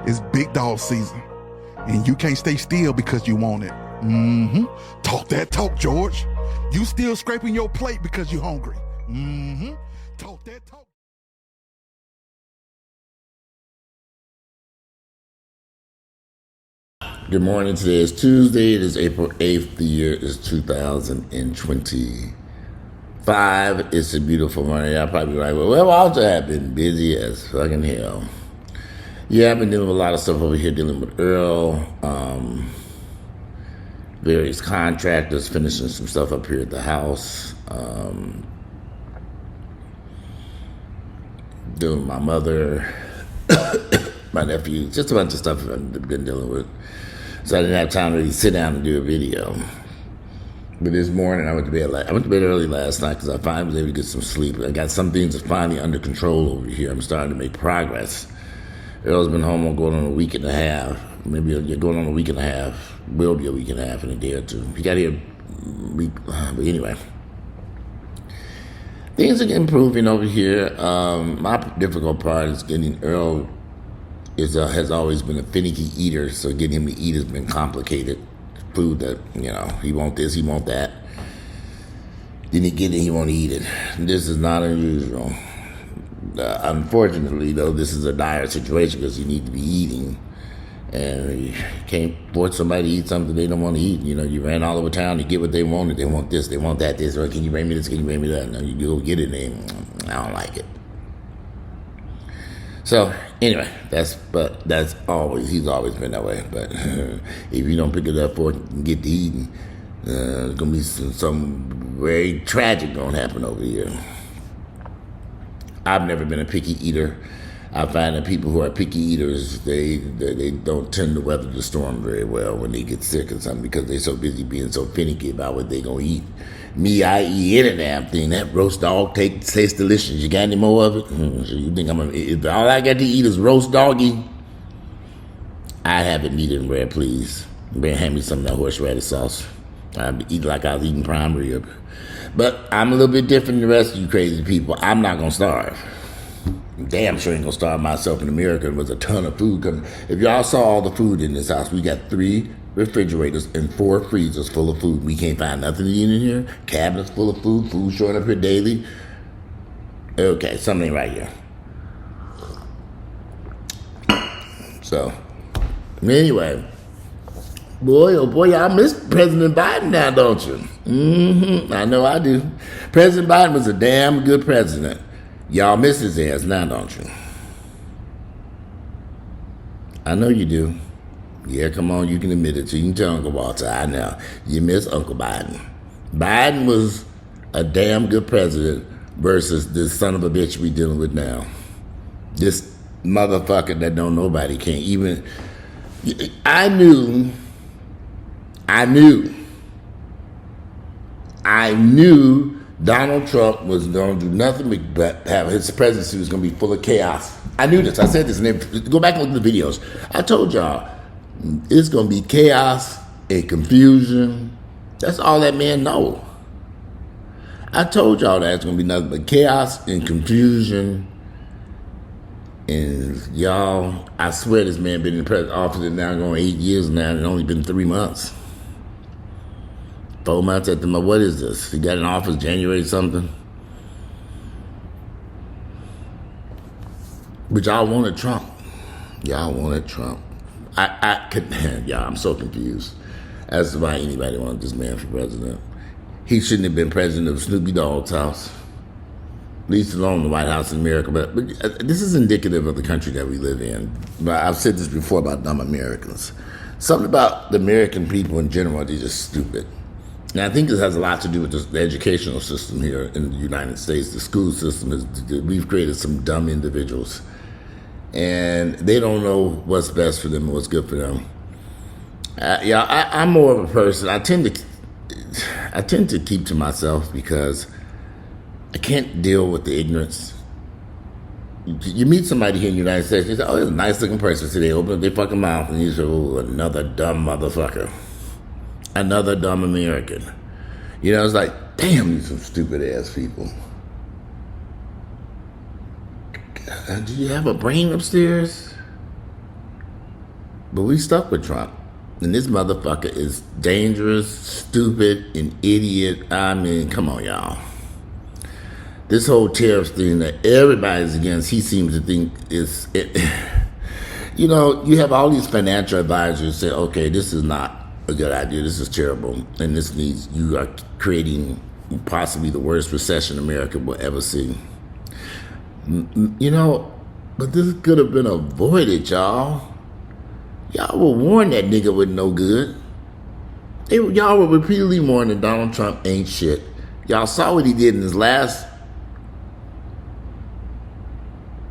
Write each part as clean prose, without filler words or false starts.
It's big dog season, and you can't stay still because you want it. Mm-hmm. Talk that talk, George. You still scraping your plate because you're hungry. Mm-hmm. Talk that talk. Good morning. Today is Tuesday. It is April 8th. The year is 2025. It's a beautiful morning. I'll probably be like, well, also have been busy as fucking hell. Yeah, I've been dealing with a lot of stuff over here, dealing with Earl, various contractors, finishing some stuff up here at the house, dealing with my mother, my nephew, just a bunch of stuff I've been dealing with. So I didn't have time to really sit down and do a video. But this morning I went to bed early last night because I finally was able to get some sleep. I got some things finally under control over here. I'm starting to make progress. Earl's been home going on a week and a half. Maybe going on a week and a half. Will be a week and a half in a day or two. He got here but anyway. Things are improving over here. My difficult part is getting Earl has always been a finicky eater, so getting him to eat has been complicated. Food that, he want this, he want that. Then he get it, he won't eat it. This is not unusual. Unfortunately, though, this is a dire situation because you need to be eating. And you can't force somebody to eat something they don't want to eat. You ran all over town to get what they wanted. They want this, they want that, this. Or can you bring me this, can you bring me that? No, you go get it, and I don't like it. So, anyway, he's always been that way. But if you don't pick it up for it and get to eating, there's going to be some very tragic going to happen over here. I've never been a picky eater. I find that people who are picky eaters, they don't tend to weather the storm very well when they get sick or something because they're so busy being so finicky about what they're going to eat. Me, I eat any damn thing. That roast dog tastes delicious. You got any more of it? So you think if all I got to eat is roast doggy? I have it medium rare, please. Hand me some of that horseradish sauce. I'd eat like I was eating prime rib. But I'm a little bit different than the rest of you crazy people. I'm not going to starve. Damn sure ain't going to starve myself in America. There was a ton of food coming. If y'all saw all the food in this house, we got 3 refrigerators and 4 freezers full of food. We can't find nothing to eat in here. Cabinets full of food showing up here daily. Okay, something ain't right here. So, anyway, boy, oh boy, y'all miss President Biden now, don't you? Mm-hmm, I know I do. President Biden was a damn good president. Y'all miss his ass now, don't you? I know you do. Yeah, come on, you can admit it. So you can tell Uncle Walter, I know. You miss Uncle Biden. Biden was a damn good president versus this son of a bitch we dealing with now. This motherfucker that don't nobody can't even... I knew Donald Trump was going to do nothing but have his presidency was going to be full of chaos. I knew this. I said this. And go back and look at the videos. I told y'all, it's going to be chaos and confusion. That's all that man know. I told y'all that it's going to be nothing but chaos and confusion. And y'all, I swear this man been in the president's office now going 8 years now, and it's only been 3 months. 4 months at the most. What is this? He got in office January something? But y'all wanted Trump. Y'all wanted Trump. I'm so confused as to why anybody wanted this man for president. He shouldn't have been president of Snoopy Dogg's house, least alone the White House in America. But this is indicative of the country that we live in. But I've said this before about dumb Americans. Something about the American people in general, they're just stupid. And I think this has a lot to do with the educational system here in the United States. The school system we've created some dumb individuals. And they don't know what's best for them and what's good for them. I'm more of a person. I tend to keep to myself because I can't deal with the ignorance. You meet somebody here in the United States, you say, oh, there's a nice looking person. So they open up their fucking mouth and you say, oh, another dumb motherfucker. Another dumb American. It's like, damn, you some stupid ass people. Do you have a brain upstairs? But we stuck with Trump. And this motherfucker is dangerous, stupid, an idiot. I mean, come on, y'all. This whole tariffs thing that everybody's against, he seems to think is... You know, you have all these financial advisors say, okay, this is not a good idea. This is terrible. And this needs... You are creating possibly the worst recession America will ever see. You know, but this could have been avoided, y'all. Y'all were warned that nigga was no good. Y'all were repeatedly warned that Donald Trump ain't shit. Y'all saw what he did in his last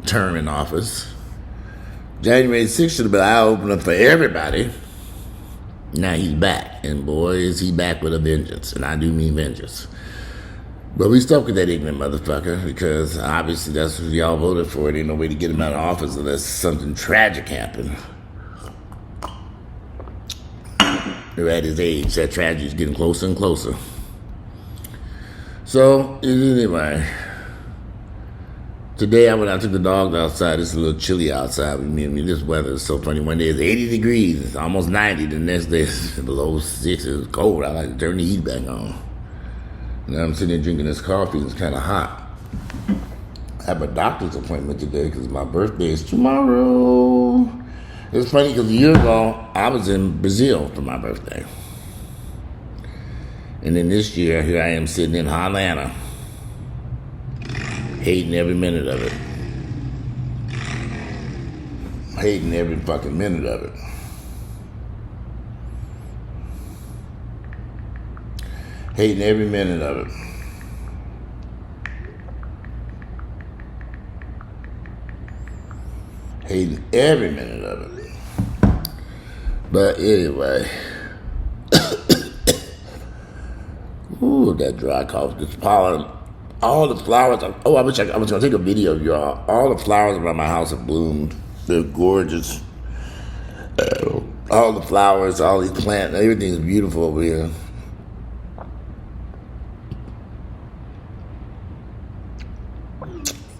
term in office. January 6th should have been an eye-opener for everybody. Now he's back, and boy, is he back with a vengeance, and I do mean vengeance. But we stuck with that ignorant motherfucker because obviously that's what y'all voted for. There ain't no way to get him out of office unless something tragic happened. They're at his age, that tragedy is getting closer and closer. So, anyway, today I took the dog outside. It's a little chilly outside. I mean, this weather is so funny. One day it's 80 degrees, it's almost 90. The next day it's below 6. It's cold. I like to turn the heat back on. Now I'm sitting there drinking this coffee. It's kind of hot. I have a doctor's appointment today because my birthday is tomorrow. It's funny because a year ago, I was in Brazil for my birthday. And then this year, here I am sitting in Atlanta, hating every minute of it. Hating every fucking minute of it. Hating every minute of it. Hating every minute of it. But anyway. Ooh, that dry cough. This pollen. All the flowers. I was going to take a video of y'all. All the flowers around my house have bloomed. They're gorgeous. All the flowers, all these plants, everything's beautiful over here.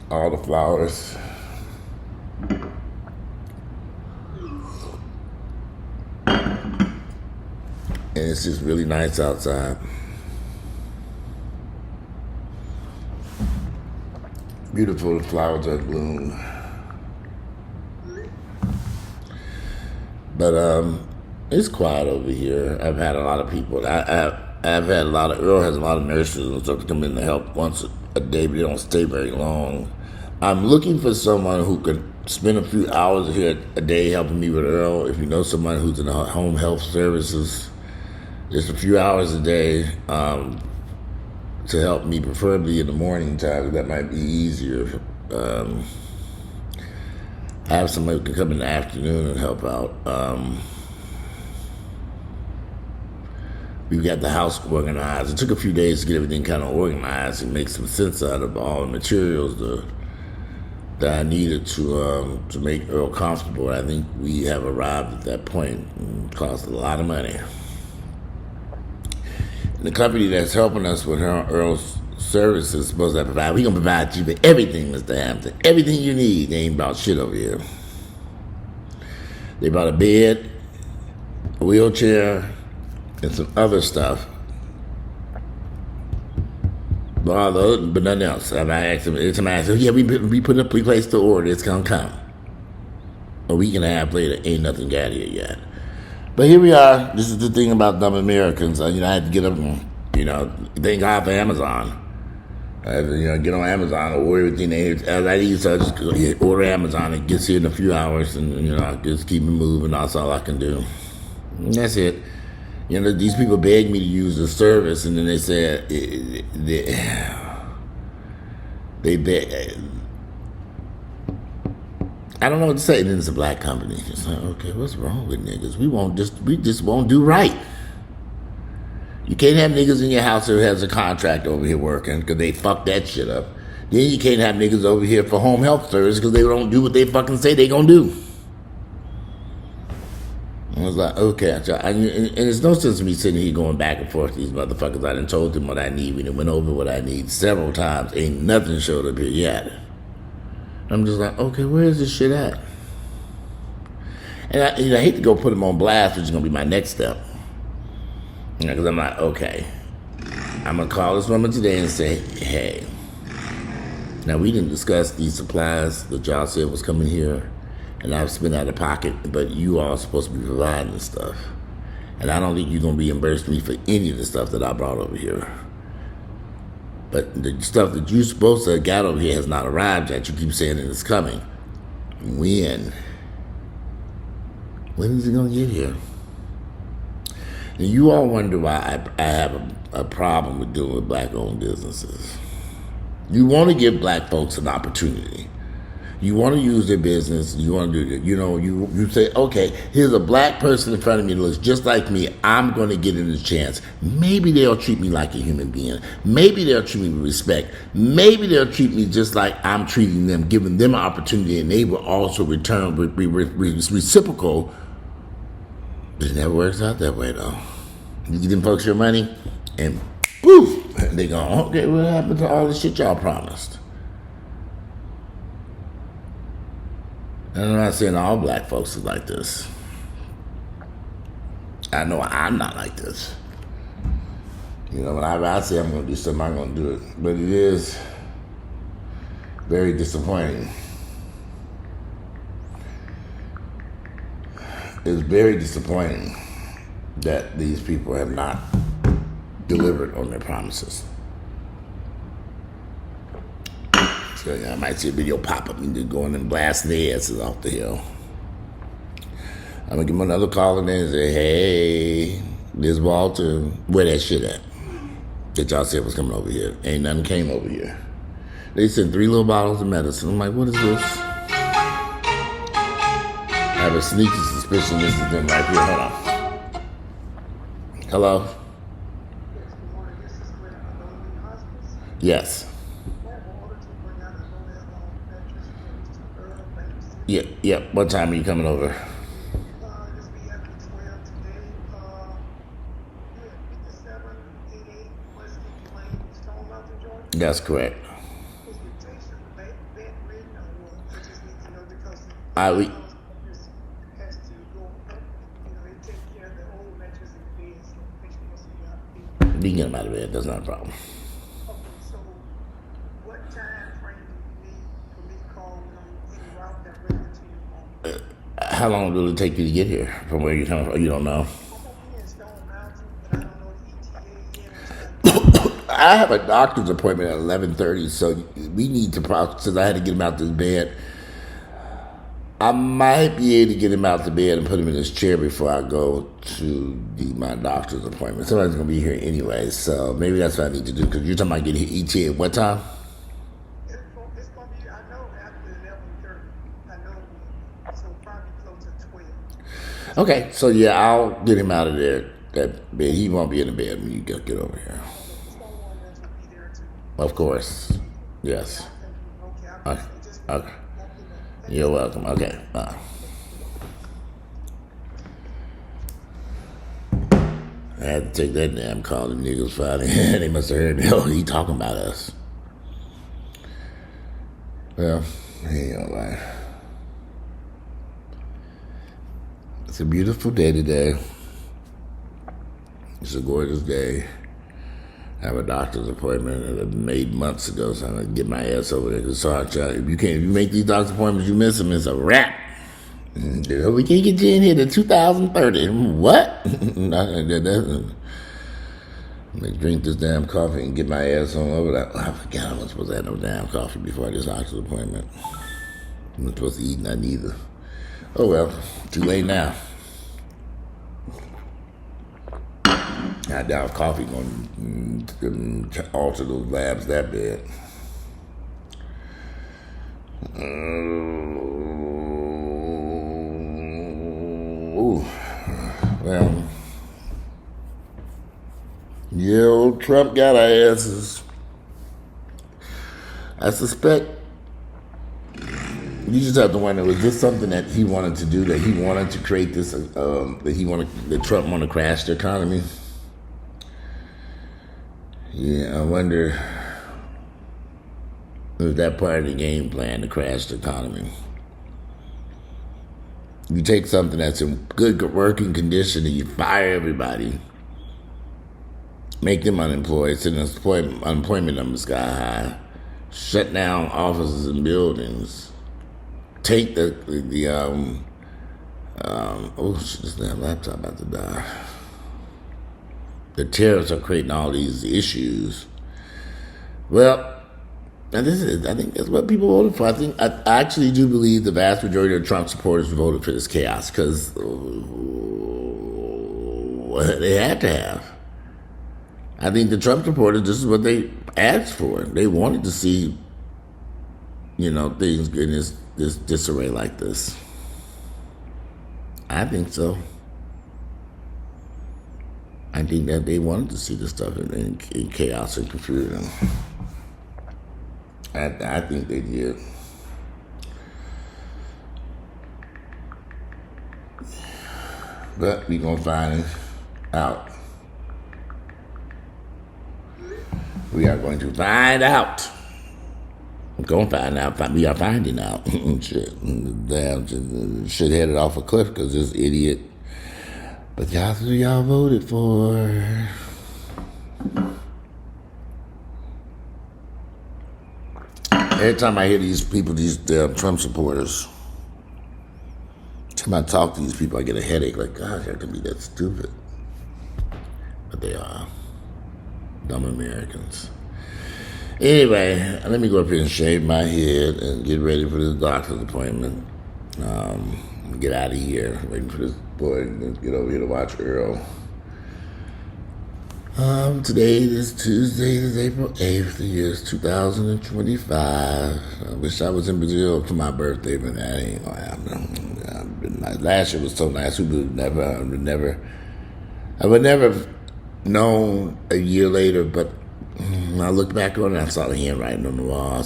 All the flowers. And it's just really nice outside. Beautiful flowers that bloom. But it's quiet over here. I've had a lot of people. I've had a lot of... Earl has a lot of nurses and stuff to come in to help once a day, but they don't stay very long. I'm looking for someone who could spend a few hours here a day helping me with Earl. If you know someone who's in the home health services, just a few hours a day to help me, preferably in the morning time. That might be easier. I have somebody who can come in the afternoon and help out. We've got the house organized. It took a few days to get everything kind of organized and make some sense out of all the materials that I needed to make Earl comfortable. I think we have arrived at that point. It cost a lot of money. And the company that's helping us with Earl's services is supposed to provide. We're going to provide you with everything, Mr. Hampton. Everything you need. They ain't about shit over here. They bought a bed, a wheelchair, and some other stuff. But nothing else. I asked them, every time I asked them, yeah, we placed the order, it's gonna come. A week and a half later, ain't nothing got here yet. But here we are. This is the thing about dumb Americans. I had to get up and, thank God for Amazon. I had to, get on Amazon or order everything as I need. So I just order Amazon. It gets here in a few hours, and I just keep it moving. That's all I can do. And that's it. These people beg me to use the service, and then they say they beg. I don't know what to say. Then it's a black company. It's like, okay, what's wrong with niggas? We just won't do right. You can't have niggas in your house who has a contract over here working because they fucked that shit up. Then you can't have niggas over here for home health service because they don't do what they fucking say they gonna do. I was like, okay. And there's no sense in me sitting here going back and forth to these motherfuckers. I done told them what I need. We done went over what I need several times. Ain't nothing showed up here yet. I'm just like, okay, where is this shit at? And I hate to go put him on blast, which is going to be my next step. Because I'm like, okay, I'm going to call this woman today and say, hey, now we didn't discuss these supplies that y'all said was coming here, and I've spent out of pocket, but you all are supposed to be providing this stuff. And I don't think you're going to reimburse me for any of the stuff that I brought over here. But the stuff that you're supposed to have got over here has not arrived yet. You keep saying it is coming. When? When is it going to get here? And you all wonder why I have a problem with dealing with black-owned businesses. You want to give black folks an opportunity. You want to use their business. You want to do it. You say, okay, here's a black person in front of me that looks just like me. I'm going to give them a chance. Maybe they'll treat me like a human being. Maybe they'll treat me with respect. Maybe they'll treat me just like I'm treating them, giving them an opportunity, and they will also return reciprocal. It never works out that way, though. You give them folks your money, and poof, they go, okay, what happened to all the shit y'all promised? And I'm not saying all black folks is like this. I know I'm not like this. When I say I'm going to do something, I'm going to do it. But it is very disappointing. It's very disappointing that these people have not delivered on their promises. So I might see a video pop up and just go in and blast their asses off the hill. I'm gonna give them another call and then say, hey, this Walter, where that shit at? That y'all said was coming over here. Ain't nothing came over here. They sent 3 little bottles of medicine. I'm like, what is this? I have a sneaky suspicion this is them right here. Hold on. Hello? Yes. Yeah. What time are you coming over? That's correct. We can get them out of bed. That's not a problem. Okay, so what time frame do you need for me to call and route that record to your home? How long will it take you to get here from where you're coming from? You don't know. I'm hoping in Stone Mountain, but I don't know the ETA yet. I have a doctor's appointment at 11:30, so we need to process. Since I had to get him out this bed, I might be able to get him out the bed and put him in his chair before I go to my doctor's appointment. Somebody's going to be here anyway, so maybe that's what I need to do, because you're talking about getting ETA at what time? It's going to be, I know, after 11:30. I know, so probably close to 12. Okay, so yeah, I'll get him out of there. That bed. He won't be in the bed when you get over here. Someone will be there too. Of course. Yes. Okay, Okay. You're welcome. Okay. I had to take that damn call. The niggas Friday. They must have heard me. Oh, he talking about us. Well, he ain't all right. It's a beautiful day today. It's a gorgeous day. I have a doctor's appointment that I made months ago, so I'm gonna get my ass over there. Cause sorry, child, if you make these doctor's appointments, you miss them. It's a wrap. We can't get you in here to 2030. What? Let me drink this damn coffee and get my ass on over that. I forgot I wasn't supposed to have no damn coffee before this doctor's appointment. I wasn't supposed to eat none either. Oh well, too late now. I doubt coffee going to alter those labs that bad. Well, yeah, old Trump got our asses. I suspect you just have to wonder, was this something that he wanted to do, that he wanted to create this, that Trump wanted to crash the economy? Yeah, I wonder if that part of the game plan to crash the economy. You take something that's in good working condition and you fire everybody, make them unemployed, send unemployment numbers sky high, shut down offices and buildings, take oh shit, this damn laptop about to die. The tariffs are creating all these issues. Well, and I think that's what people voted for. I actually do believe the vast majority of Trump supporters voted for this chaos because they had to have. I think the Trump supporters, this is what they asked for. They wanted to see, things in this disarray like this. I think so. I think that they wanted to see this stuff in chaos and confusion. I think they did. But we're going to find out. We are going to find out. We're going to find out. We are finding out. Shit. Damn, shit headed off a cliff because this idiot. But that's who y'all voted for. Every time I hear these people, these Trump supporters, every time I talk to these people, I get a headache. Like, gosh, how can be that stupid? But they are dumb Americans. Anyway, let me go up here and shave my head and get ready for this doctor's appointment. Get out of here. Waiting for this boy to get over here to watch Earl. Today is Tuesday, it is April 8th, the year is 2025. I wish I was in Brazil for my birthday, but that ain't gonna happen. Last year was so nice. I would never have known a year later, but when I looked back on it, I saw the handwriting on the wall. I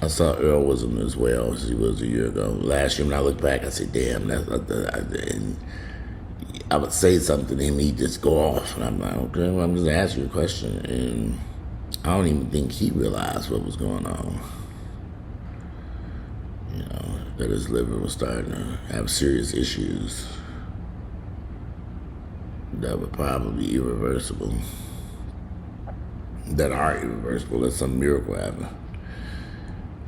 saw Earl wasn't as well as he was a year ago. Last year when I looked back, I said, damn, that's not and I would say something to him, he'd just go off. And I'm like, okay, well, I'm just asking you a question. And I don't even think he realized what was going on. That his liver was starting to have serious issues that were probably irreversible. That are irreversible, that some miracle happened.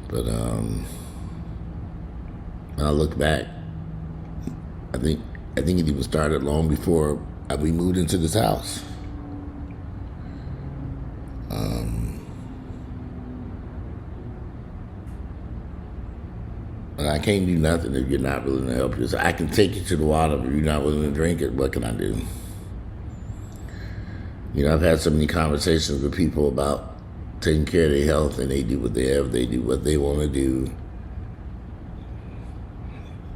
But when I look back, I think it even started long before we moved into this house. And I can't do nothing if you're not willing to help yourself. I can take you to the water, but you're not willing to drink it. What can I do? I've had so many conversations with people about taking care of their health, and they do what they have. They do what they want to do.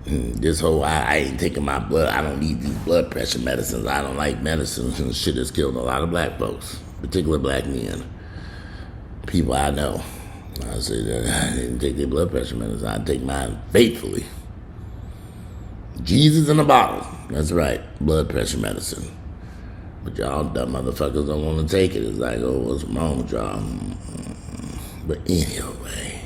This whole, I ain't taking my blood. I don't need these blood pressure medicines. I don't like medicines, and shit has killed a lot of black folks, particularly black men. People I know. I say that I didn't take their blood pressure medicine. I take mine faithfully. Jesus in a bottle. That's right. Blood pressure medicine. But y'all dumb motherfuckers don't want to take it. It's like, oh, what's wrong with y'all? But anyway.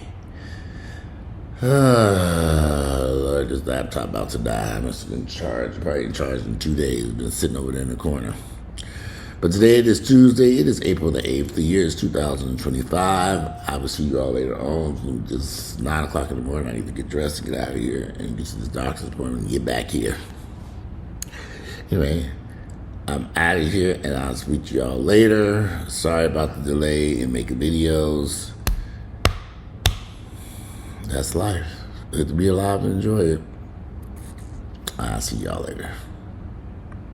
Lord, this laptop about to die. I must have been charged. Probably been charged in 2 days. It's been sitting over there in the corner. But today it is Tuesday. It is April the 8th. The year is 2025. I will see you all later on. It's 9 o'clock in the morning. I need to get dressed and get out of here and get to this doctor's appointment and get back here. Anyway, I'm out of here and I'll speak to y'all later. Sorry about the delay in making videos. That's life. Good to be alive and enjoy it. I'll see y'all later.